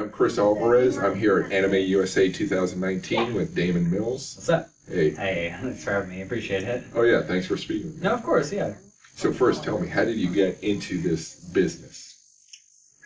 I'm Chris Alvarez. I'm here at Anime USA 2019 with Daman Mills. What's up? Hey. Hey, thanks for having me. Appreciate it. Oh yeah, thanks for speaking with me. No, of course, yeah. So first, tell me, how did you get into this business?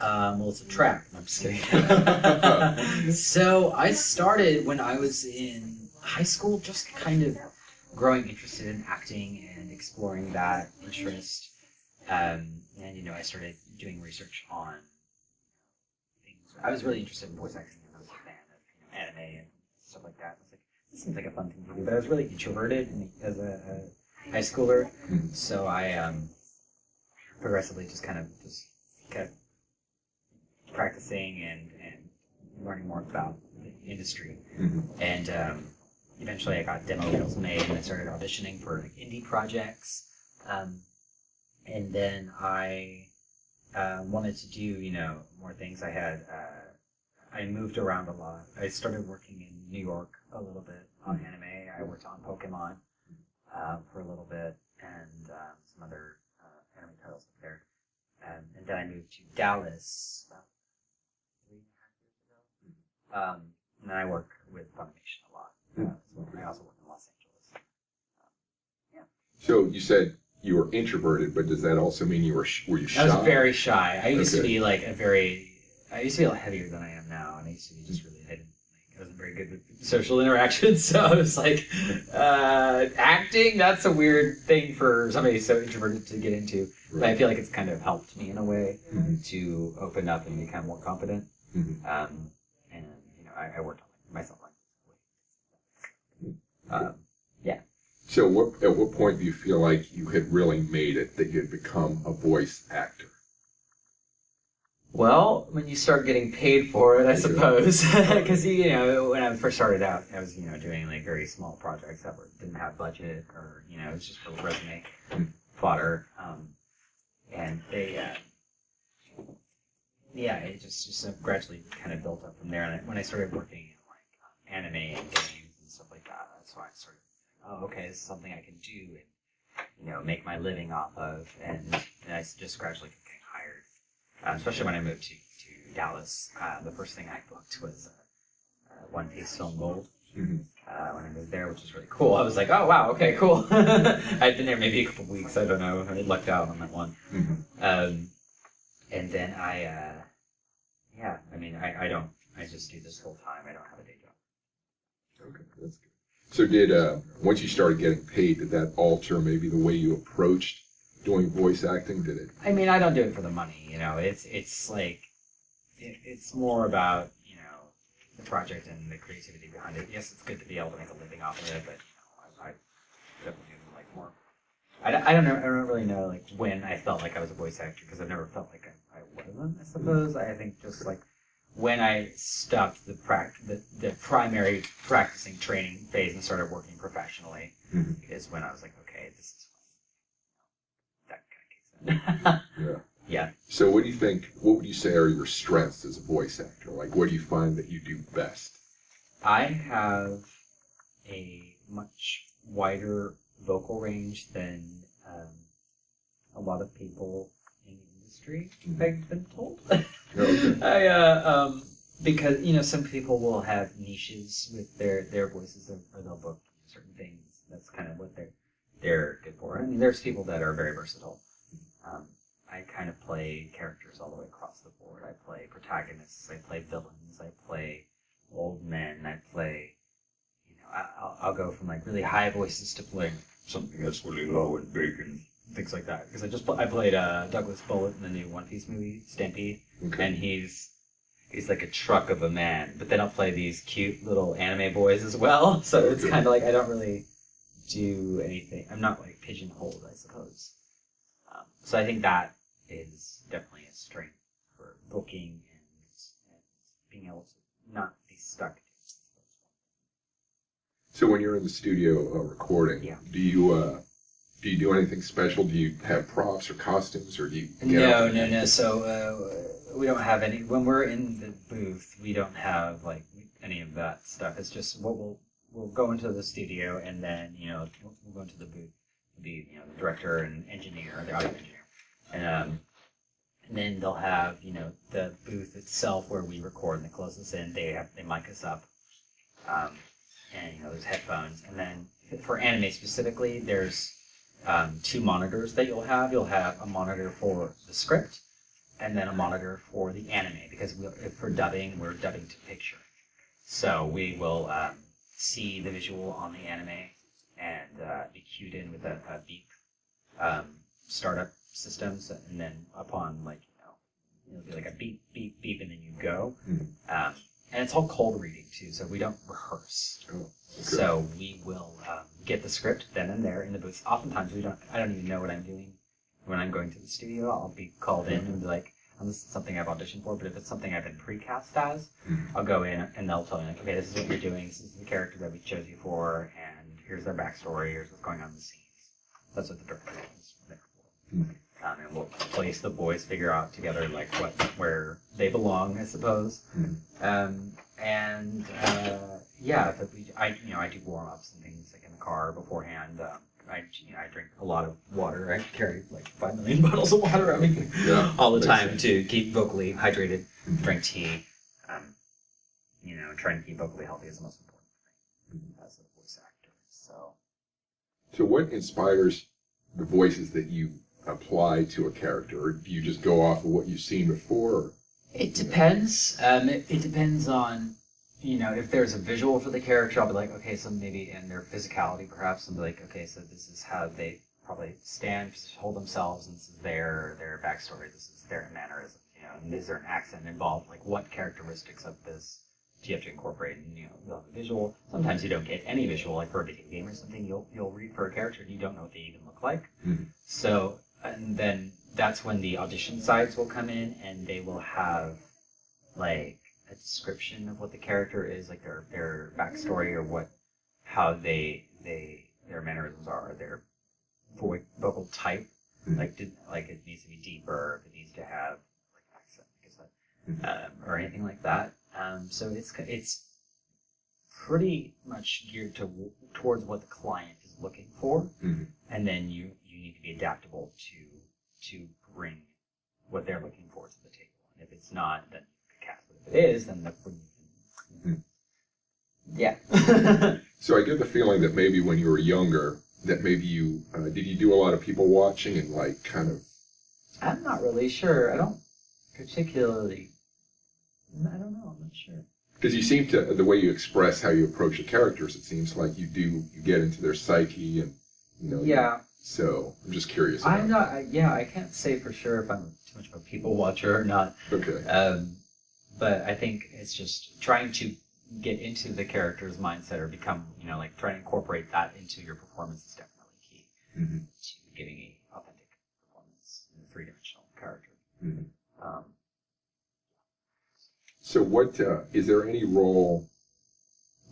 Well, it's a trap. No, I'm just kidding. So I started when I was in high school, just kind of growing interested in acting and exploring that interest. And, I started doing research on things. I was really interested in voice acting, and I was a fan of anime and stuff like that. I was like, this seems like a fun thing to do. But I was really introverted as a high schooler, so I progressively just kept practicing and learning more about the industry. And eventually I got demo reels made, and I started auditioning for indie projects. And then I wanted to do, more things. I moved around a lot. I started working in New York a little bit on anime. I worked on Pokemon for a little bit, and some other anime titles up there. And then I moved to Dallas about 3.5 years ago. And then I work with Funimation a lot. I also work in Los Angeles. So you said you were introverted, but does that also mean were you shy? I was very shy. I used to be I used to be a lot heavier than I am now, and I used to be just really, I wasn't very good with social interactions, so I was like, acting, that's a weird thing for somebody so introverted to get into. Right. But I feel like it's kind of helped me in a way to open up and become more confident. And, I worked on myself like yeah. So at what point do you feel like you had really made it, that you had become a voice actor? Well, when you start getting paid for it, I suppose. Because, when I first started out, I was, doing very small projects that didn't have budget, or, it was just for resume fodder. And they, it just gradually kind of built up from there. And when I started working in, anime and games and stuff like that, that's why I started, okay, this is something I can do and, make my living off of. And I just gradually kept getting hired. Especially when I moved to Dallas, the first thing I booked was One Piece Film Gold when I moved there, which was really cool. I was like, oh wow, okay, cool. I'd been there maybe a couple of weeks, I don't know. I lucked out on that one. And then I just do this full time. I don't have a day job. Okay, that's good. So once you started getting paid, did that alter maybe the way you approached doing voice acting? Did it? I mean, I don't do it for the money, it's more about, the project and the creativity behind it. Yes, it's good to be able to make a living off of it, but, I definitely do more. I don't know, I don't really know, when I felt like I was a voice actor, because I've never felt like I wasn't, I suppose. I think just, when I stopped the primary practicing training phase and started working professionally is when I was like, okay, this is that kind of kicks in. Yeah. So what would you say are your strengths as a voice actor? What do you find that you do best? I have a much wider vocal range than a lot of people in the industry, I've been told. Okay. Because, some people will have niches with their voices, or they'll book certain things. That's kind of what they're good for. I mean, there's people that are very versatile. I kind of play characters all the way across the board. I play protagonists, I play villains, I play old men, I play, I'll go from really high voices to playing something that's really low and big and things like that. Because I played Douglas Bullitt in the new One Piece movie, Stampede, and he's like a truck of a man. But then I'll play these cute little anime boys as well. So it's kind of I don't really do anything. I'm not pigeonholed, I suppose. So I think that is definitely a strength for booking and being able to not be stuck. So when you're in the studio recording, do you do anything special? Do you have props or costumes, or do you? No. So we don't have any. When we're in the booth, we don't have any of that stuff. It's just what we'll go into the studio, and then we'll go into the booth. The director and engineer, the audio engineer, and And then they'll have, the booth itself where we record, and they close us in. They mic us up, and there's headphones. And then for anime specifically, there's 2 monitors that you'll have. You'll have a monitor for the script, and then a monitor for the anime, because if for dubbing, we're dubbing to picture. So we will see the visual on the anime and be cued in with a beep startup system. So, and then upon, it'll be like a beep, beep, beep, and then you go. And it's all cold reading, too, so we don't rehearse. Oh, okay. So we will get the script then and there in the booth. Oftentimes, I don't even know what I'm doing when I'm going to the studio. I'll be called in and be like, this is something I've auditioned for, but if it's something I've been pre-cast as, I'll go in and they'll tell me, like, okay, this is what you're doing, this is the character that we chose you for, and here's their backstory, here's what's going on in the scenes. That's what the director is there for. And we'll place the boys, figure out together, where they belong, I suppose. But I do warm-ups and things, like in the car beforehand. I drink a lot of water. I carry 5 million bottles of water on me all the time to keep vocally hydrated. Drink tea. Trying to keep vocally healthy is the most important thing as a voice actor. So what inspires the voices that you apply to a character? Or do you just go off of what you've seen before? Or, it depends. It depends on, if there's a visual for the character, I'll be like, okay, so maybe in their physicality, perhaps, I'll be like, okay, so this is how they probably stand, hold themselves, and this is their backstory, this is their mannerism, and is there an accent involved? Like, what characteristics of this do you have to incorporate? And, you'll have a visual. Sometimes you don't get any visual, like for a video game or something, you'll read for a character and you don't know what they even look like. So, and then that's when the audition sides will come in, and they will have, a description of what the character is, like their backstory, or how their mannerisms are, their vocal type, it needs to be deeper, if it needs to have accent, or anything like that. So it's pretty much geared towards what the client is looking for, and then you need to be adaptable to bring what they're looking for to the table. And if it's not, then cast. But if it is, then yeah. So I get the feeling that maybe when you were younger, that maybe you did you do a lot of people watching and kind of? I'm not really sure. I don't particularly. I don't know. I'm not sure. Because you seem to, the way you express how you approach the characters, it seems like you get into their psyche and Yeah. So I'm just curious. I'm not. I can't say for sure if I'm too much of a people watcher or not. Okay. But I think it's just trying to get into the character's mindset or become, trying to incorporate that into your performance is definitely key to giving an authentic performance in a 3-dimensional character. So what, is there any role,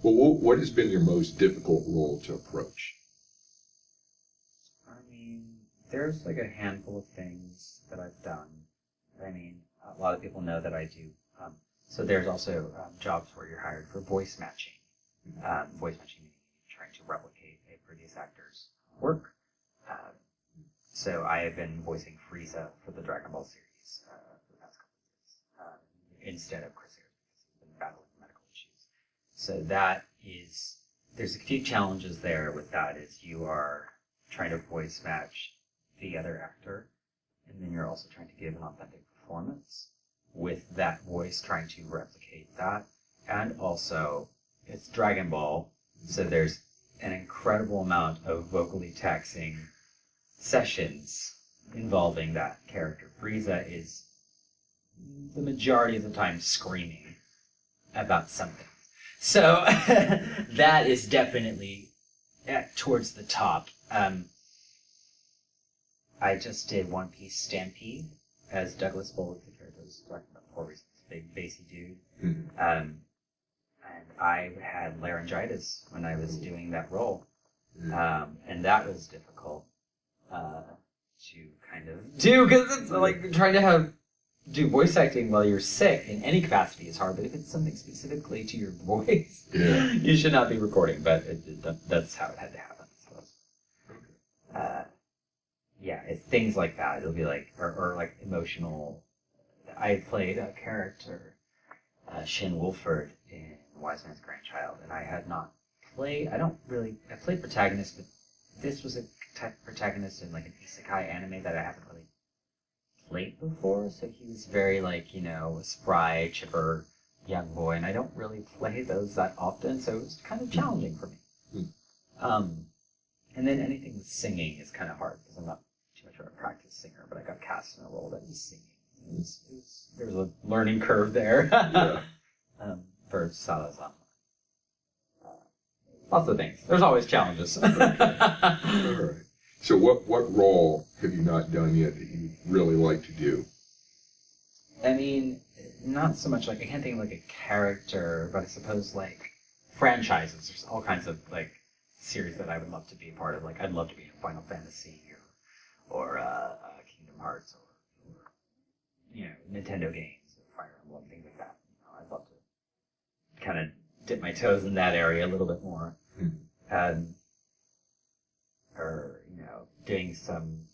what has been your most difficult role to approach? I mean, there's a handful of things that I've done. I mean, a lot of people know that I do. So there's also jobs where you're hired for voice matching. Voice matching meaning trying to replicate a previous actor's work. So I have been voicing Freeza for the Dragonball series for the past couple of years instead of Cris because he's been battling medical issues. So there's a few challenges there with that. Is you are trying to voice match the other actor, and then you're also trying to give an authentic performance with that voice, trying to replicate that. And also, it's Dragon Ball, so there's an incredible amount of vocally taxing sessions involving that character. Freeza is the majority of the time screaming about something. So that is definitely towards the top. I just did One Piece Stampede as Douglas Bullock, the character I was talking about before, he's a big bassy dude. And I had laryngitis when I was doing that role. And that was difficult to kind of do, because it's like trying to do voice acting while you're sick in any capacity is hard, but if it's something specifically to your voice, you should not be recording, but that's how it had to happen, I suppose. It's things like that. It'll be or emotional I played a character, Shin Wolford, in Wise Man's Grandchild, and I had not played. I played protagonist, but this was a protagonist in like an isekai anime that I haven't really played before. So he was very like, you know, a spry, chipper young boy, and I don't really play those that often, so it was kind of challenging for me. And then anything with singing is kind of hard because I'm not too much of a practice singer, but I got cast in a role that was singing. There was a learning curve there for Salazar. Lots of things. There's always challenges. All right. So what role have you not done yet that you really like to do? I mean, not so much like, I can't think of like a character, but I suppose like franchises. There's all kinds of like series that I would love to be a part of. Like I'd love to be in Final Fantasy or Kingdom Hearts or you know, Nintendo games or Fire Emblem, things like that. You know, I'd love to kind of dip my toes in that area a little bit more. Or, you know, doing some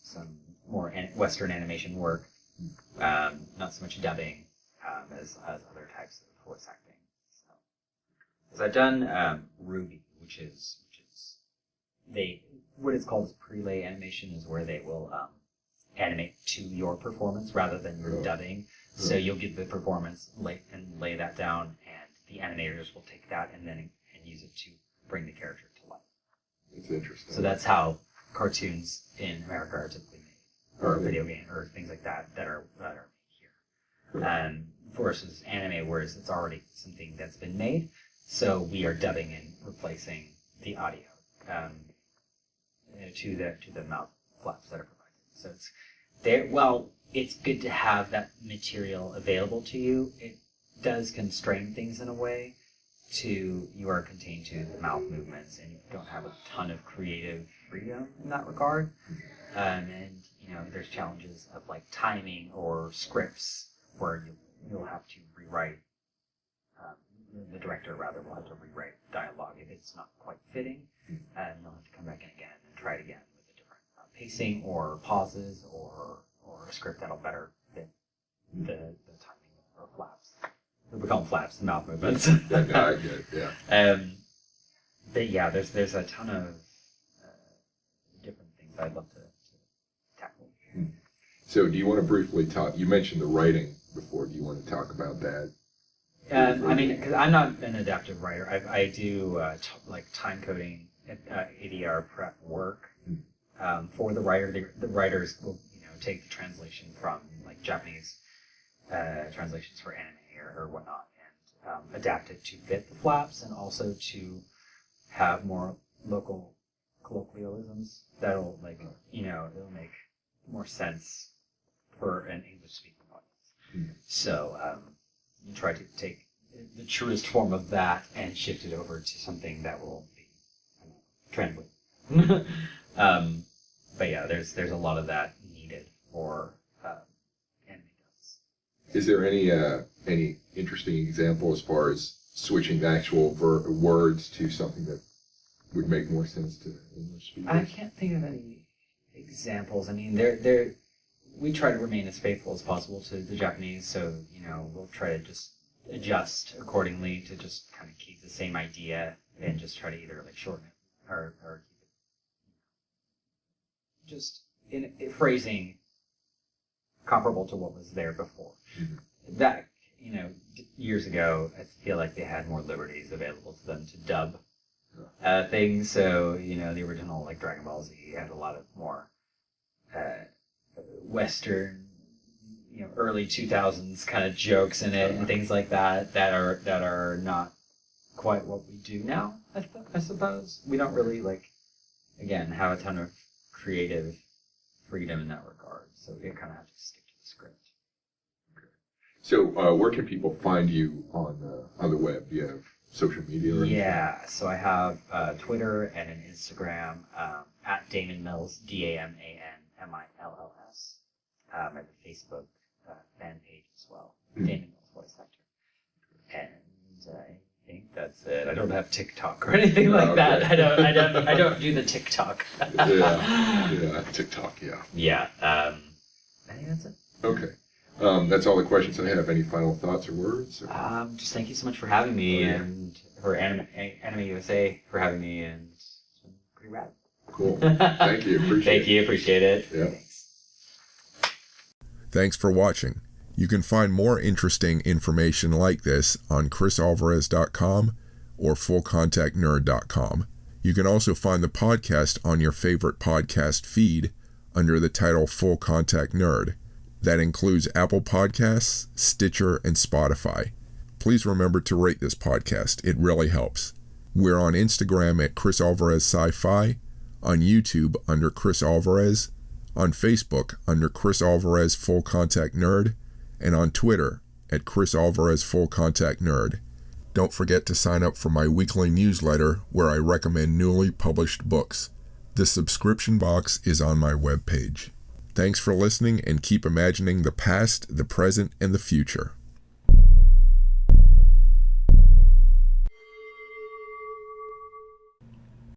more Western animation work. Not so much dubbing as other types of voice acting. So I've done Ruby, which is what it's called is prelay animation, is where they will animate to your performance rather than your dubbing. So you'll give the performance lay that down, and the animators will take that and use it to bring the character to life. It's interesting. So that's how cartoons in America are typically made, or video game, or things like that are made here. Versus anime, whereas it's already something that's been made, so we are dubbing and replacing the audio to the mouth flaps that are provided. So it's there. Well, it's good to have that material available to you. It does constrain things in a way. You are contained to the mouth movements, and you don't have a ton of creative freedom in that regard. And you know, there's challenges of like timing or scripts where you'll have to rewrite. The director rather will have to rewrite dialogue if it's not quite fitting, and you'll have to come back in again and try it again with a different pacing or pauses or a script that'll better fit the timing or flaps. We call them flaps, the mouth movements. I get it, yeah. But yeah, there's a ton of different things I'd love to tackle. So do you want to briefly talk, you mentioned the writing before, do you want to talk about that? I mean, because I'm not an adaptive writer. I do like time coding, ADR prep work for the writer. The writers will take the translation from like Japanese translations for anime or whatnot, and adapt it to fit the flaps, and also to have more local colloquialisms that'll it'll make more sense for an English-speaking audience. So you try to take the truest form of that and shift it over to something that will be translated. But yeah, there's a lot of that needed for anime dubs. Is there any interesting example as far as switching the actual words to something that would make more sense to English speakers? I can't think of any examples. I mean, we try to remain as faithful as possible to the Japanese, so we'll try to just adjust accordingly to just kind of keep the same idea and just try to either like shorten it or keep it just in phrasing comparable to what was there before. That years ago, I feel like they had more liberties available to them to dub things. So the original like Dragonball Z had a lot of more Western, early 2000s kind of jokes in it and things like that are not quite what we do now. I suppose we don't really have a ton of creative freedom in that regard, so we kind of have to stick to the script. So where can people find you on the web? Do you have social media or anything? Yeah, so I have Twitter and an Instagram at Daman Mills, DamanMills. I have a Facebook fan page as well, Daman Mills Voice Actor. And I think that's it. I don't have TikTok or anything like that. I don't do the TikTok. yeah, TikTok, yeah. Yeah, I think that's it. Okay. That's all the questions I have. Any final thoughts or words? Or? Just thank you so much for having me, and for Anime USA for having me, and it's been pretty rad. Cool. Thank you. Appreciate it. Thank you. Appreciate it. Yeah. Thanks. Thanks for watching. You can find more interesting information like this on CrisAlvarez.com or FullContactNerd.com. You can also find the podcast on your favorite podcast feed under the title Full Contact Nerd. That includes Apple Podcasts, Stitcher, and Spotify. Please remember to rate this podcast. It really helps. We're on Instagram at Cris Alvarez Sci-Fi, on YouTube under Cris Alvarez, on Facebook under Cris Alvarez Full Contact Nerd, and on Twitter at Cris Alvarez Full Contact Nerd. Don't forget to sign up for my weekly newsletter where I recommend newly published books. The subscription box is on my webpage. Thanks for listening, and keep imagining the past, the present, and the future.